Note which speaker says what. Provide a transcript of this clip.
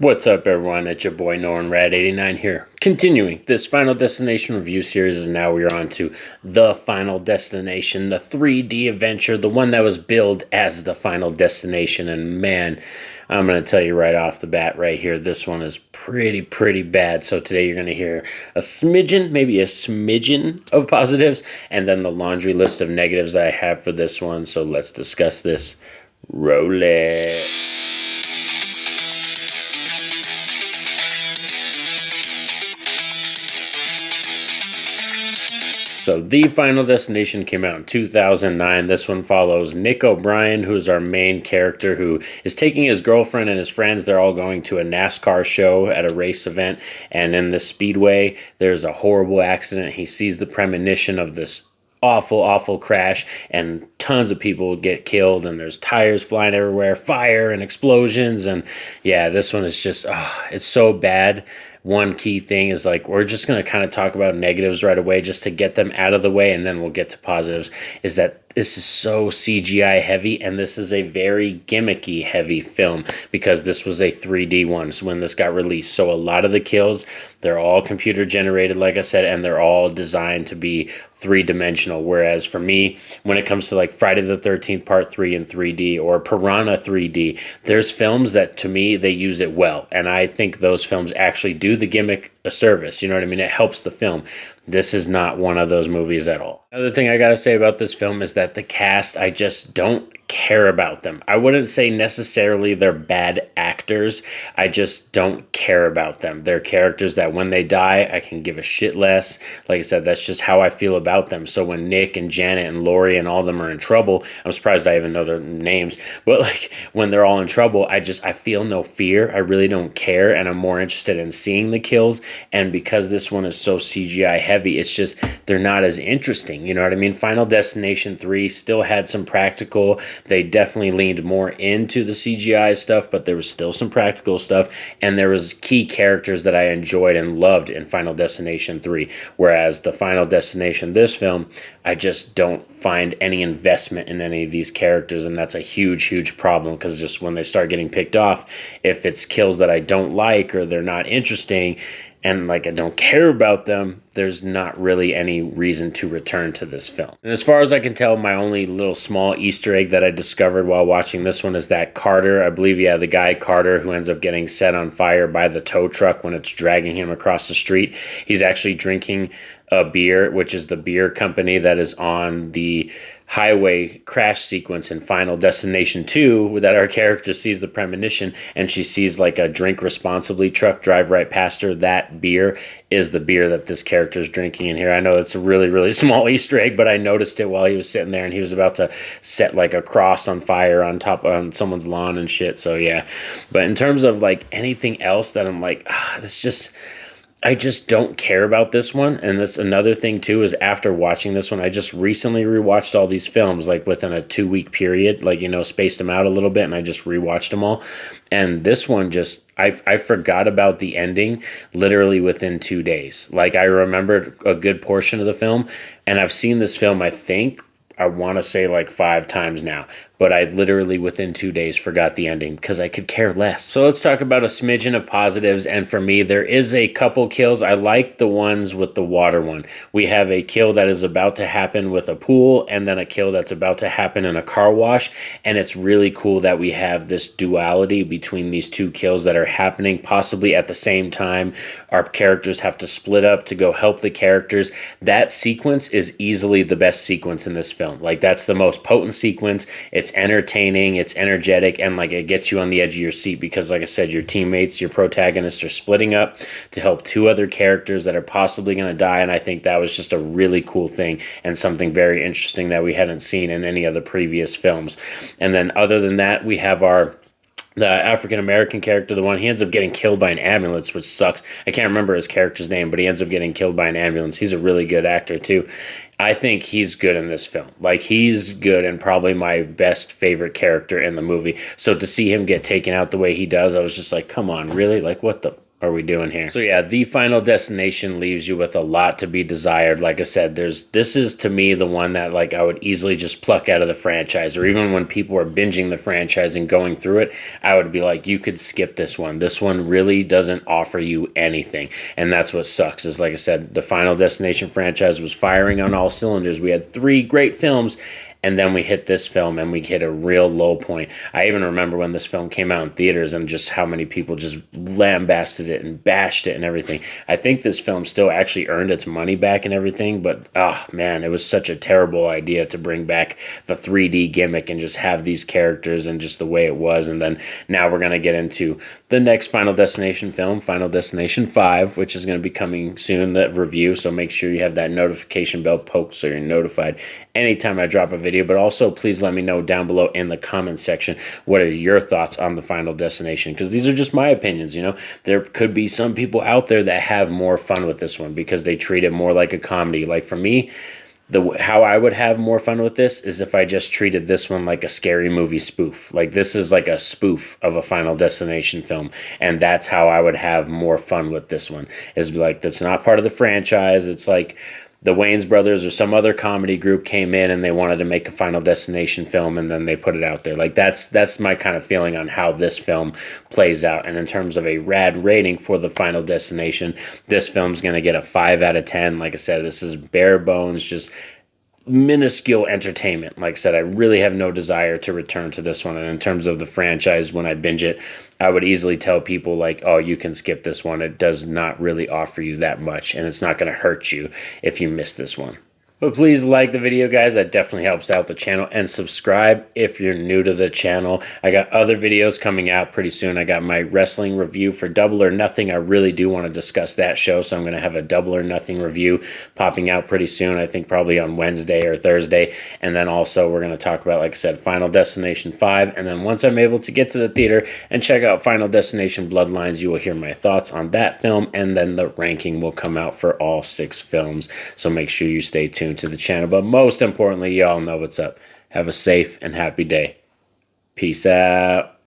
Speaker 1: What's up, everyone? It's your boy Norrin Radd89 here. Continuing this Final Destination review series, and now we are on to The Final Destination, the 3D adventure, the one that was billed as The Final Destination. And man, I'm going to tell you right off the bat right here, this one is pretty bad. So today you're going to hear a smidgen, maybe a smidgen of positives, and then the laundry list of negatives that I have for this one. So let's discuss this. Roll it. So The Final Destination came out in 2009. This one follows Nick O'Brien, who is our main character, who is taking his girlfriend and his friends. They're all going to a NASCAR show at a race event. And in the speedway, there's a horrible accident. He sees the premonition of this awful crash, and tons of people get killed, and there's tires flying everywhere, fire and explosions. And yeah, this one is just, it's so bad. One key thing is, like, we're just going to kind of talk about negatives right away just to get them out of the way, and then we'll get to positives, is that this is so CGI heavy, and this is a very gimmicky heavy film because this was a 3D one when this got released. So a lot of the kills, they're all computer generated, like I said, and they're all designed to be three-dimensional. Whereas for me, when it comes to like Friday the 13th Part 3 in 3D or Piranha 3D, there's films that, to me, they use it well. And I think those films actually do the gimmick a service. You know what I mean? It helps the film. This is not one of those movies at all. Another thing I gotta say about this film is that the cast, I just don't care about them. I wouldn't say necessarily they're bad actors. I just don't care about them. They're characters that when they die, I can give a shit less. Like I said, that's just how I feel about them. So when Nick and Janet and Lori and all of them are in trouble, I'm surprised I even know their names, but like when they're all in trouble, I feel no fear. I really don't care, and I'm more interested in seeing the kills. And because this one is so CGI heavy, it's just, they're not as interesting. You know what I mean? Final Destination 3 still had some practical. They definitely leaned more into the CGI stuff, but there was still some practical stuff, and there was key characters that I enjoyed and loved in Final Destination 3. Whereas the Final Destination, this film, I just don't find any investment in any of these characters, and that's a huge problem, because just when they start getting picked off, if it's kills that I don't like or they're not interesting, and like I don't care about them, there's not really any reason to return to this film. And as far as I can tell, my only little small Easter egg that I discovered while watching this one is that Carter, I believe, the guy Carter, who ends up getting set on fire by the tow truck when it's dragging him across the street, he's actually drinking a beer, which is the beer company that is on the highway crash sequence in Final Destination 2, that our character sees the premonition, and she sees like a drink responsibly truck drive right past her. That beer is the beer that this character is drinking in here. I know it's a really small Easter egg, but I noticed it while he was sitting there and he was about to set like a cross on fire on someone's lawn and shit. So yeah, but in terms of like anything else that I'm like, it's just, I just don't care about this one. And that's another thing too, is after watching this one, I just recently rewatched all these films like within a 2-week period, like, you know, spaced them out a little bit, and I just rewatched them all. And this one just, I forgot about the ending literally within 2 days. Like, I remembered a good portion of the film, and I've seen this film, I want to say like 5 times now, but I literally within 2 days forgot the ending because I could care less. So let's talk about a smidgen of positives. And for me, there is a couple kills. I like the ones with the water one. We have a kill that is about to happen with a pool, and then a kill that's about to happen in a car wash. And it's really cool that we have this duality between these two kills that are happening possibly at the same time. Our characters have to split up to go help the characters. That sequence is easily the best sequence in this film. Like, that's the most potent sequence. It's entertaining, it's energetic, and like it gets you on the edge of your seat because, like I said, your teammates, your protagonists are splitting up to help 2 other characters that are possibly going to die. And I think that was just a really cool thing and something very interesting that we hadn't seen in any of the previous films. And then other than that, we have the African-American character, the one, he ends up getting killed by an ambulance, which sucks. I can't remember his character's name, but he ends up getting killed by an ambulance. He's a really good actor too. I think he's good in this film. Like, he's good and probably my best favorite character in the movie. So to see him get taken out the way he does, I was just like, come on, really? Like, what the are we doing here? So yeah, The Final Destination leaves you with a lot to be desired. Like I said, this is to me the one that like I would easily just pluck out of the franchise, or even when people are binging the franchise and going through it, I would be like, you could skip this one. This one really doesn't offer you anything. And that's what sucks is, like I said, the Final Destination franchise was firing on all cylinders. We had 3 great films, and then we hit this film and we hit a real low point. I even remember when this film came out in theaters and just how many people just lambasted it and bashed it and everything. I think this film still actually earned its money back and everything, but oh man, it was such a terrible idea to bring back the 3D gimmick and just have these characters and just the way it was. And then now we're going to get into the next Final Destination film, Final Destination 5, which is going to be coming soon, that review. So make sure you have that notification bell poked so you're notified anytime I drop a video. But also, please let me know down below in the comment section what are your thoughts on the Final Destination, because these are just my opinions. You know, there could be some people out there that have more fun with this one because they treat it more like a comedy. Like for me, how I would have more fun with this is if I just treated this one like a scary movie spoof. Like this is like a spoof of a Final Destination film, and that's how I would have more fun with this one. Is like, that's not part of the franchise. It's like the Wayans brothers or some other comedy group came in and they wanted to make a Final Destination film, and then they put it out there. Like that's my kind of feeling on how this film plays out. And in terms of a Radd rating for the Final Destination, this film's going to get a 5 out of 10. Like I said, this is bare bones, just minuscule entertainment. Like I said, I really have no desire to return to this one. And in terms of the franchise, when I binge it, I would easily tell people like, oh, you can skip this one. It does not really offer you that much, and it's not going to hurt you if you miss this one. But please like the video, guys. That definitely helps out the channel. And subscribe if you're new to the channel. I got other videos coming out pretty soon. I got my wrestling review for Double or Nothing. I really do want to discuss that show, so I'm going to have a Double or Nothing review popping out pretty soon. I think probably on Wednesday or Thursday. And then also we're going to talk about, like I said, Final Destination 5. And then once I'm able to get to the theater and check out Final Destination Bloodlines, you will hear my thoughts on that film. And then the ranking will come out for all 6 films. So make sure you stay tuned to the channel. But most importantly, y'all know what's up. Have a safe and happy day. Peace out.